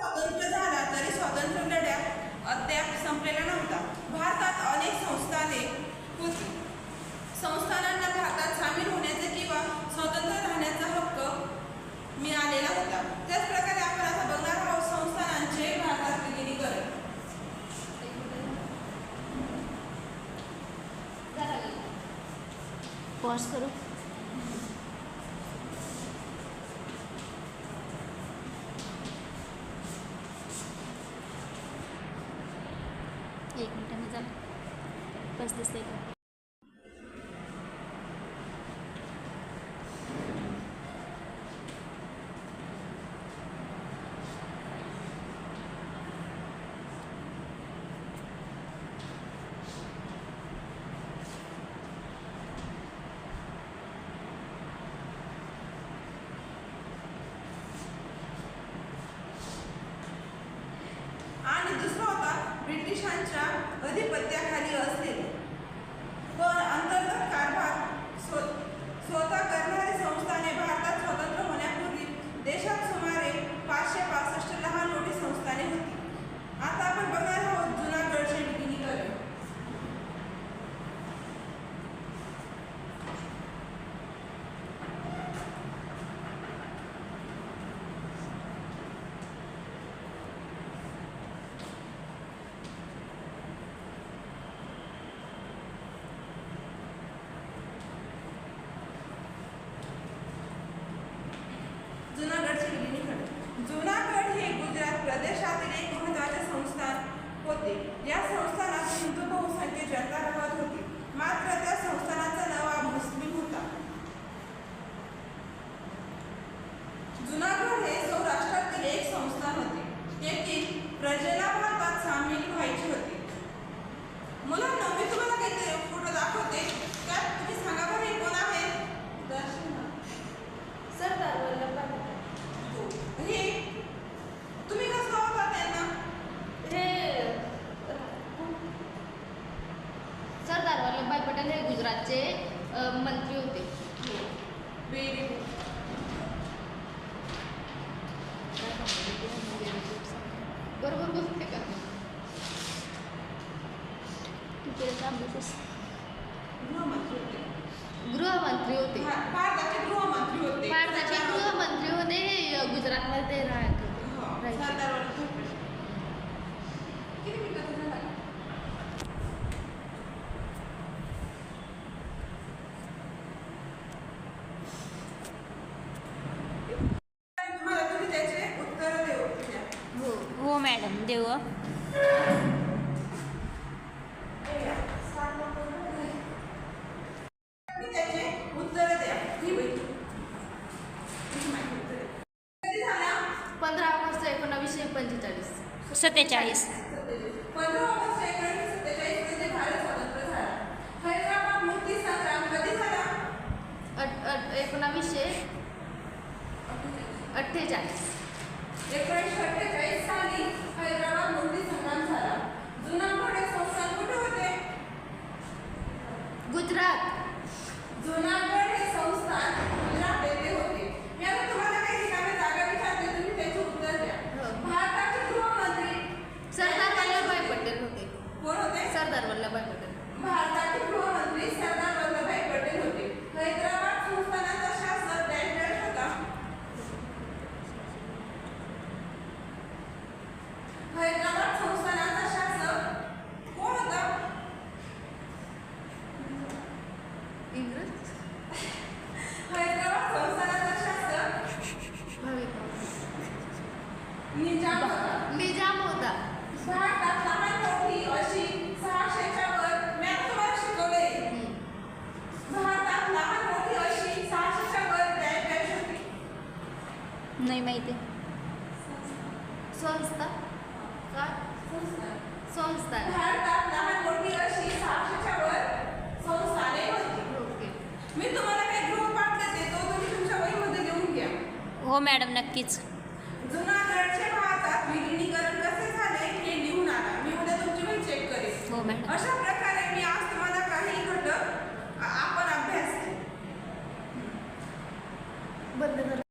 स्वतंत्र झाला तरी स्वातंत्र्य लढ्या अद्याप संपलेला नव्हता. भारतात अनेक संस्थाने होती. संस्थानांना भारतात सामील होण्याचा किंवा स्वतंत्र राहण्याचा हक्क मिळालेला होता. त्याच प्रकारे आपण आता बघणार आहोत संस्थानांचे भारतात विलीनीकरण. पॉज करो. एक मिनिटाने झालं 35 सेकंद. आणि दुसरा होता ब्रिटिशांच्या अधिपत्याखाली असलेले पण अंतर्गत कारभार स्वतः करणारी संस्थाने. भारतात स्वतंत्र होण्यापूर्वी देशात सुमारे 565 लहान मोठी संस्थाने होती. आता आपण बघणार आहोत जुनागडचे विलीनीकरण. जुनागडचे विलीनीकरण. जुनागड हे गुजरात प्रदेशातील एक महत्त्वाचे संस्थान होते. या संस्थानात हिंदू बहुसंख्य जनता राहत होती. मात्र त्या संस्थानाचा नवाब मुस्लिम होता. जुनागड हे सौराष्ट्रातील एक संस्थान होते. तेथील प्रजेला भारतात सामील व्हायचे होते. मुलांना मी तुम्हाला काही फोटो दाखवते, त्यात तुम्ही सांगा बरं हे कोण आहे? सरदार वल्लभभाई पटेल. हे तुम्ही कसं होता त्यांना? हे सरदार वल्लभभाई पटेल हे गुजरातचे मंत्री होते. Very good. बरोबर बोलते का? गृहमंत्री होते. गृहमंत्री होते. भारताचे गृहमंत्री होते. भारताचे गृहमंत्री होते. हे गुजरातमध्ये ते राहत होते. सरदार वल्लभभाई पटेल. किती मिनिटाचा झाला? तुम्हाला तुम्ही त्याचे उत्तर द्या. हो मॅडम देऊ. त्याचे उत्तर द्या. ही माहिती. कधी झाला? 15 ऑगस्ट 1945. 15 47. ऑगस्ट 1947 मध्ये भारत स्वतंत्र झाला. हैदराबाद मुक्ती संग्राम कधी झाला? 1948. 1948 साली हैदराबाद मुक्ती संग्राम झाला. जुनागड हे संस्थान कुठे होते? गुजरात. जुनागड हे संस्थान गुजरात येथे होते. मी आता तुम्हाला काही ठिकाणी जागा विचारते, तुम्ही त्याचे उत्तर द्या. भारताचे गृहमंत्री सरदार वल्लभभाई पटेल होते. कोण होते? सरदार वल्लभभाई पटेल. भारताचे गृहमंत्री सरदार वल्लभभाई पटेल होते. हैदराबाद संस्थानाचा शासक डॅश होता. हैदराबाद संस्थानाचा शासक कोण होता? इंग्रज. हैदराबाद संस्थानाचा शासक निजाम होता. निजाम होता. भारतात लहान मोठी अशी 600च्या वर मी तुम्हाला शिकवले. भारतात लहान मोठी अशी 600च्या वर डॅश होती. नाही माहिती. संस्था का? संस्था. भारतात लहान मोठी अशी 600च्या वर संस्थाने होती. ओके. मी तुम्हाला काही गृहपाठ देते, तो तुम्ही तुमच्या वहीमध्ये लिहून घ्या. हो मॅडम नक्कीच. जुनागडचे भारतात विलीनीकरण कसे झाले हे लिहून आणा. मी उद्या तुमची वही चेक करेन. हो मॅडम. अशा प्रकारे मी आज तुम्हाला काही घटक आपण अभ्यास बंद कर.